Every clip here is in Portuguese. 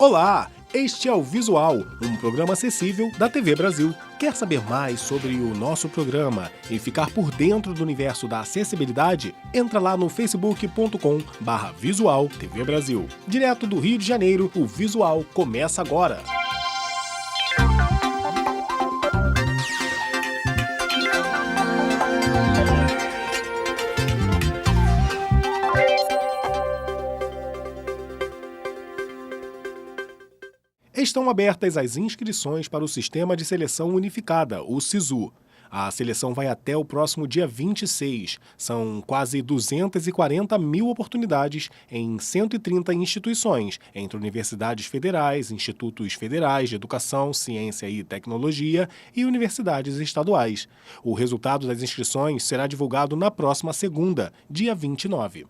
Olá, este é o Visual, um programa acessível da TV Brasil. Quer saber mais sobre o nosso programa e ficar por dentro do universo da acessibilidade? Entra lá no facebook.com/Visual TV Brasil. Direto do Rio de Janeiro, o Visual começa agora. Estão abertas as inscrições para o Sistema de Seleção Unificada, o SISU. A seleção vai até o próximo dia 26. São quase 240 mil oportunidades em 130 instituições, entre universidades federais, institutos federais de educação, ciência e tecnologia e universidades estaduais. O resultado das inscrições será divulgado na próxima segunda, dia 29.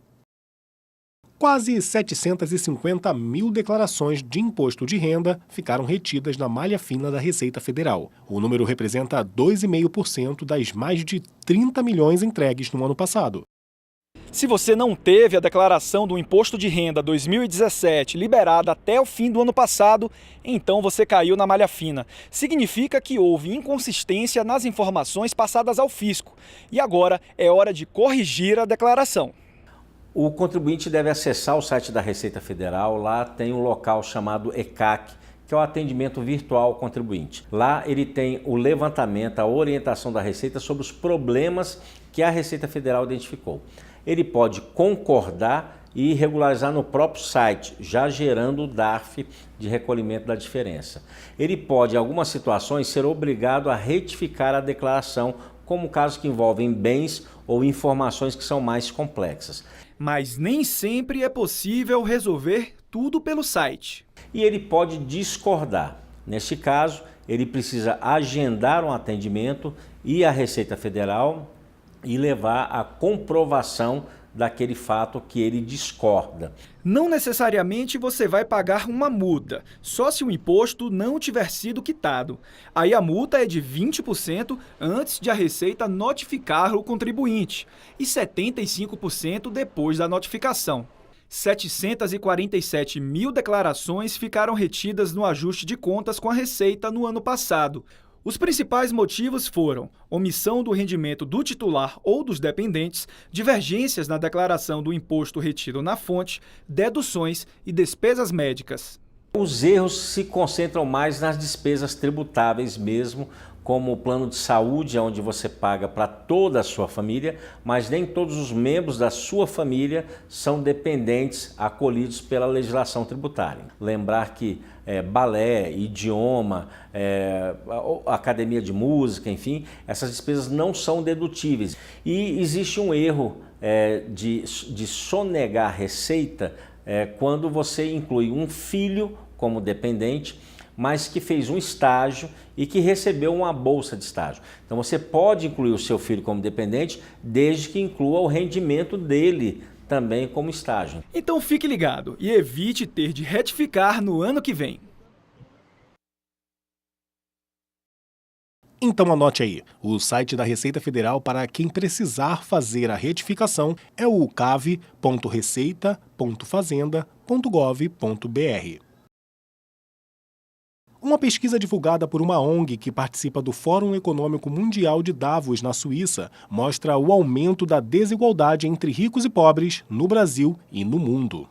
Quase 750 mil declarações de imposto de renda ficaram retidas na malha fina da Receita Federal. O número representa 2,5% das mais de 30 milhões entregues no ano passado. Se você não teve a declaração do Imposto de Renda 2017 liberada até o fim do ano passado, então você caiu na malha fina. Significa que houve inconsistência nas informações passadas ao fisco. E agora é hora de corrigir a declaração. O contribuinte deve acessar o site da Receita Federal. Lá tem um local chamado ECAC, que é o atendimento virtual ao contribuinte. Lá ele tem o levantamento, a orientação da Receita sobre os problemas que a Receita Federal identificou. Ele pode concordar e regularizar no próprio site, já gerando o DARF de recolhimento da diferença. Ele pode, em algumas situações, ser obrigado a retificar a declaração, como casos que envolvem bens ou informações que são mais complexas. Mas nem sempre é possível resolver tudo pelo site. E ele pode discordar. Neste caso, ele precisa agendar um atendimento e a Receita Federal e levar a comprovação daquele fato que ele discorda. Não necessariamente você vai pagar uma multa, só se o imposto não tiver sido quitado. Aí a multa é de 20% antes de a Receita notificar o contribuinte e 75% depois da notificação. 747 mil declarações ficaram retidas no ajuste de contas com a Receita no ano passado. Os principais motivos foram omissão do rendimento do titular ou dos dependentes, divergências na declaração do imposto retido na fonte, deduções e despesas médicas. Os erros se concentram mais nas despesas tributáveis mesmo, como o plano de saúde, onde você paga para toda a sua família, mas nem todos os membros da sua família são dependentes acolhidos pela legislação tributária. Lembrar que balé, idioma, academia de música, enfim, essas despesas não são dedutíveis. E existe um erro de sonegar receita quando você inclui um filho como dependente, mas que fez um estágio e que recebeu uma bolsa de estágio. Então você pode incluir o seu filho como dependente, desde que inclua o rendimento dele também como estágio. Então fique ligado e evite ter de retificar no ano que vem. Então anote aí, o site da Receita Federal para quem precisar fazer a retificação é o cave.receita.fazenda.gov.br. Uma pesquisa divulgada por uma ONG que participa do Fórum Econômico Mundial de Davos, na Suíça, mostra o aumento da desigualdade entre ricos e pobres no Brasil e no mundo.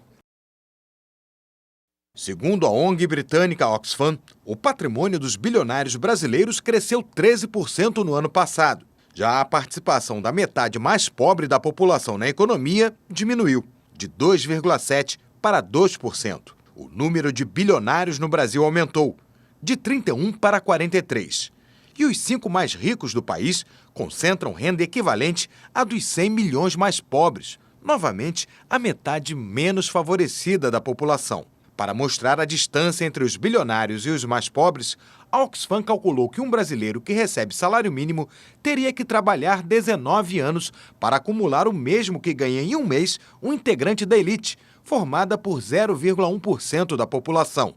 Segundo a ONG britânica Oxfam, o patrimônio dos bilionários brasileiros cresceu 13% no ano passado. Já a participação da metade mais pobre da população na economia diminuiu, de 2,7% para 2%. O número de bilionários no Brasil aumentou, de 31 para 43. E os 5 mais ricos do país concentram renda equivalente à dos 100 milhões mais pobres, novamente a metade menos favorecida da população. Para mostrar a distância entre os bilionários e os mais pobres, a Oxfam calculou que um brasileiro que recebe salário mínimo teria que trabalhar 19 anos para acumular o mesmo que ganha em um mês um integrante da elite, formada por 0,1% da população.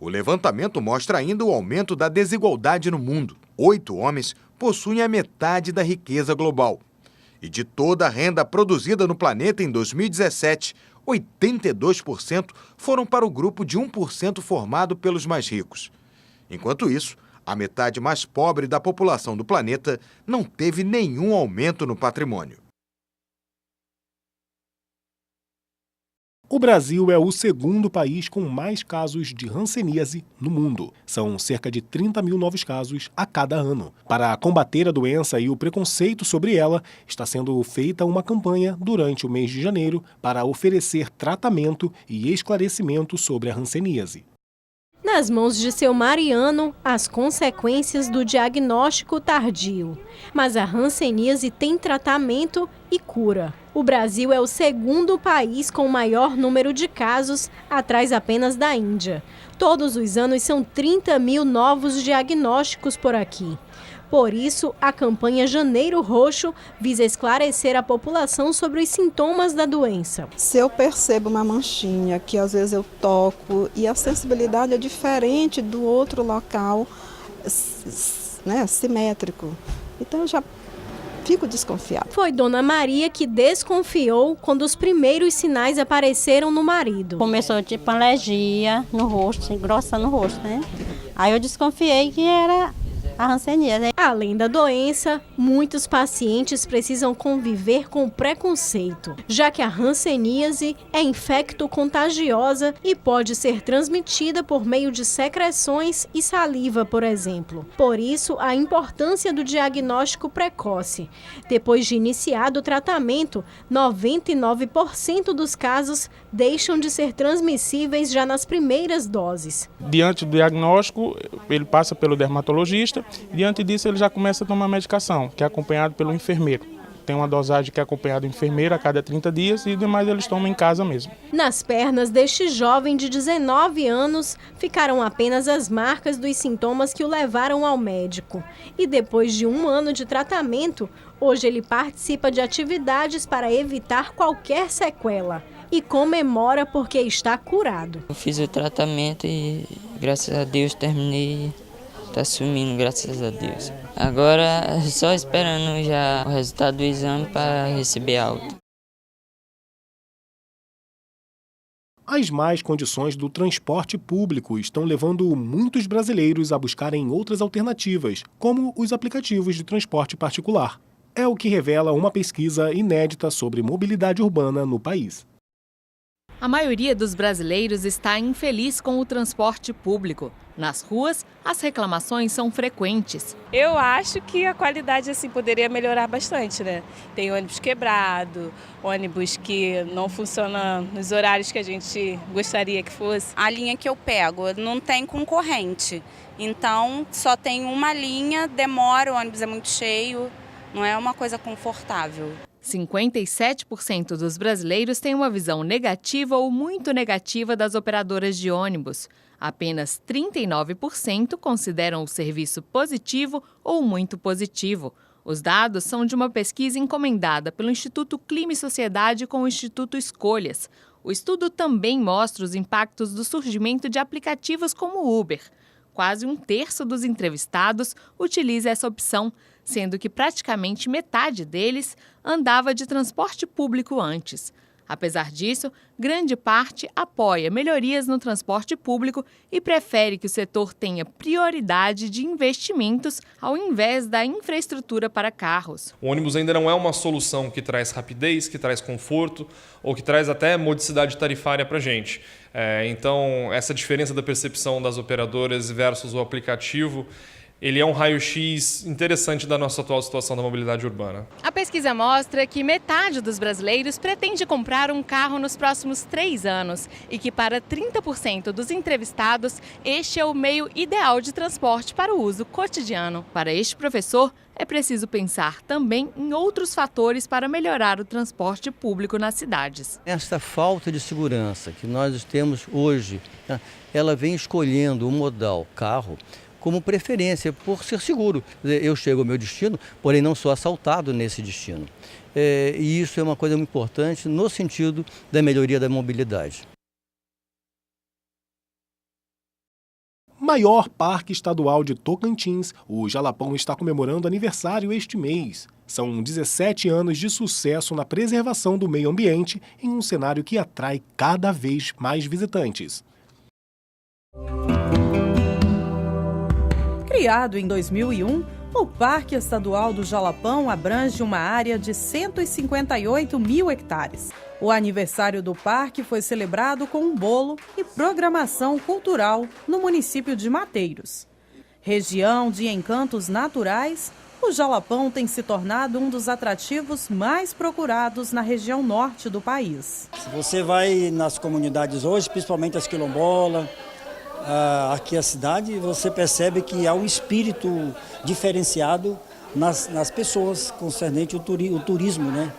O levantamento mostra ainda o aumento da desigualdade no mundo. 8 homens possuem a metade da riqueza global. E de toda a renda produzida no planeta em 2017, 82% foram para o grupo de 1% formado pelos mais ricos. Enquanto isso, a metade mais pobre da população do planeta não teve nenhum aumento no patrimônio. O Brasil é o segundo país com mais casos de hanseníase no mundo. São cerca de 30 mil novos casos a cada ano. Para combater a doença e o preconceito sobre ela, está sendo feita uma campanha durante o mês de janeiro para oferecer tratamento e esclarecimento sobre a hanseníase. Nas mãos de seu Mariano, as consequências do diagnóstico tardio. Mas a hanseníase tem tratamento e cura. O Brasil é o segundo país com maior número de casos, atrás apenas da Índia. Todos os anos são 30 mil novos diagnósticos por aqui. Por isso, a campanha Janeiro Roxo visa esclarecer a população sobre os sintomas da doença. Se eu percebo uma manchinha, que às vezes eu toco, e a sensibilidade é diferente do outro local, né, simétrico, então eu já fico desconfiada. Foi Dona Maria que desconfiou quando os primeiros sinais apareceram no marido. Começou tipo alergia no rosto, grossa no rosto, né? Aí eu desconfiei que era a hanseníase. Além da doença, muitos pacientes precisam conviver com preconceito, já que a hanseníase é infecto-contagiosa e pode ser transmitida por meio de secreções e saliva, por exemplo. Por isso, a importância do diagnóstico precoce. Depois de iniciado o tratamento, 99% dos casos deixam de ser transmissíveis já nas primeiras doses. Diante do diagnóstico, ele passa pelo dermatologista. Diante disso, ele já começa a tomar medicação, que é acompanhado pelo enfermeiro. Tem uma dosagem que é acompanhada do enfermeiro a cada 30 dias e demais eles tomam em casa mesmo. Nas pernas deste jovem de 19 anos, ficaram apenas as marcas dos sintomas que o levaram ao médico. E depois de 1 ano de tratamento, hoje ele participa de atividades para evitar qualquer sequela. E comemora porque está curado. Eu fiz o tratamento e, graças a Deus, terminei. Tá sumindo, graças a Deus. Agora, só esperando já o resultado do exame para receber alta. As más condições do transporte público estão levando muitos brasileiros a buscarem outras alternativas, como os aplicativos de transporte particular. É o que revela uma pesquisa inédita sobre mobilidade urbana no país. A maioria dos brasileiros está infeliz com o transporte público. Nas ruas, as reclamações são frequentes. Eu acho que a qualidade poderia melhorar bastante, né? Tem ônibus quebrado, ônibus que não funciona nos horários que a gente gostaria que fosse. A linha que eu pego não tem concorrente, então só tem uma linha, demora, o ônibus é muito cheio, não é uma coisa confortável. 57% dos brasileiros têm uma visão negativa ou muito negativa das operadoras de ônibus. Apenas 39% consideram o serviço positivo ou muito positivo. Os dados são de uma pesquisa encomendada pelo Instituto Clima e Sociedade com o Instituto Escolhas. O estudo também mostra os impactos do surgimento de aplicativos como o Uber. Quase 1/3 dos entrevistados utiliza essa opção, sendo que praticamente metade deles andava de transporte público antes. Apesar disso, grande parte apoia melhorias no transporte público e prefere que o setor tenha prioridade de investimentos ao invés da infraestrutura para carros. O ônibus ainda não é uma solução que traz rapidez, que traz conforto ou que traz até modicidade tarifária para a gente. Então, essa diferença da percepção das operadoras versus o aplicativo, ele é um raio-x interessante da nossa atual situação da mobilidade urbana. A pesquisa mostra que metade dos brasileiros pretende comprar um carro nos próximos 3 anos e que para 30% dos entrevistados, este é o meio ideal de transporte para o uso cotidiano. Para este professor, é preciso pensar também em outros fatores para melhorar o transporte público nas cidades. Esta falta de segurança que nós temos hoje, ela vem escolhendo o modal carro como preferência por ser seguro. Eu chego ao meu destino, porém não sou assaltado nesse destino. E isso é uma coisa muito importante no sentido da melhoria da mobilidade. Maior parque estadual de Tocantins, o Jalapão está comemorando aniversário este mês. São 17 anos de sucesso na preservação do meio ambiente em um cenário que atrai cada vez mais visitantes. Criado em 2001, o Parque Estadual do Jalapão abrange uma área de 158 mil hectares. O aniversário do parque foi celebrado com um bolo e programação cultural no município de Mateiros. Região de encantos naturais, o Jalapão tem se tornado um dos atrativos mais procurados na região norte do país. Se você vai nas comunidades hoje, principalmente as quilombolas, aqui a cidade, você percebe que há um espírito diferenciado nas pessoas concernente ao turismo, né?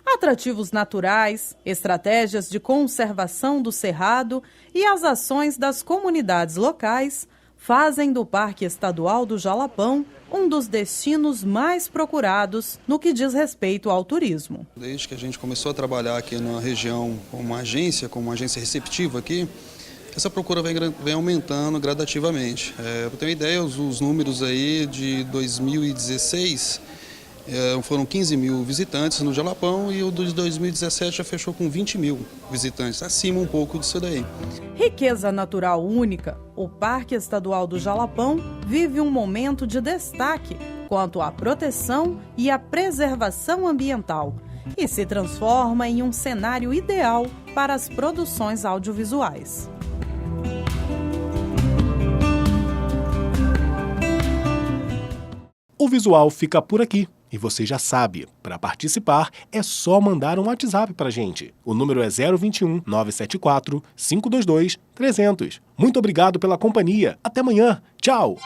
Atrativos naturais, estratégias de conservação do cerrado e as ações das comunidades locais fazem do Parque Estadual do Jalapão um dos destinos mais procurados no que diz respeito ao turismo. Desde que a gente começou a trabalhar aqui na região como uma agência receptiva aqui, essa procura vem aumentando gradativamente. Para ter uma ideia, os números aí de 2016 foram 15 mil visitantes no Jalapão e o de 2017 já fechou com 20 mil visitantes, acima um pouco disso daí. Riqueza natural única, o Parque Estadual do Jalapão vive um momento de destaque quanto à proteção e à preservação ambiental e se transforma em um cenário ideal para as produções audiovisuais. O visual fica por aqui. E você já sabe, para participar é só mandar um WhatsApp para a gente. O número é 021 974 522 300. Muito obrigado pela companhia. Até amanhã. Tchau!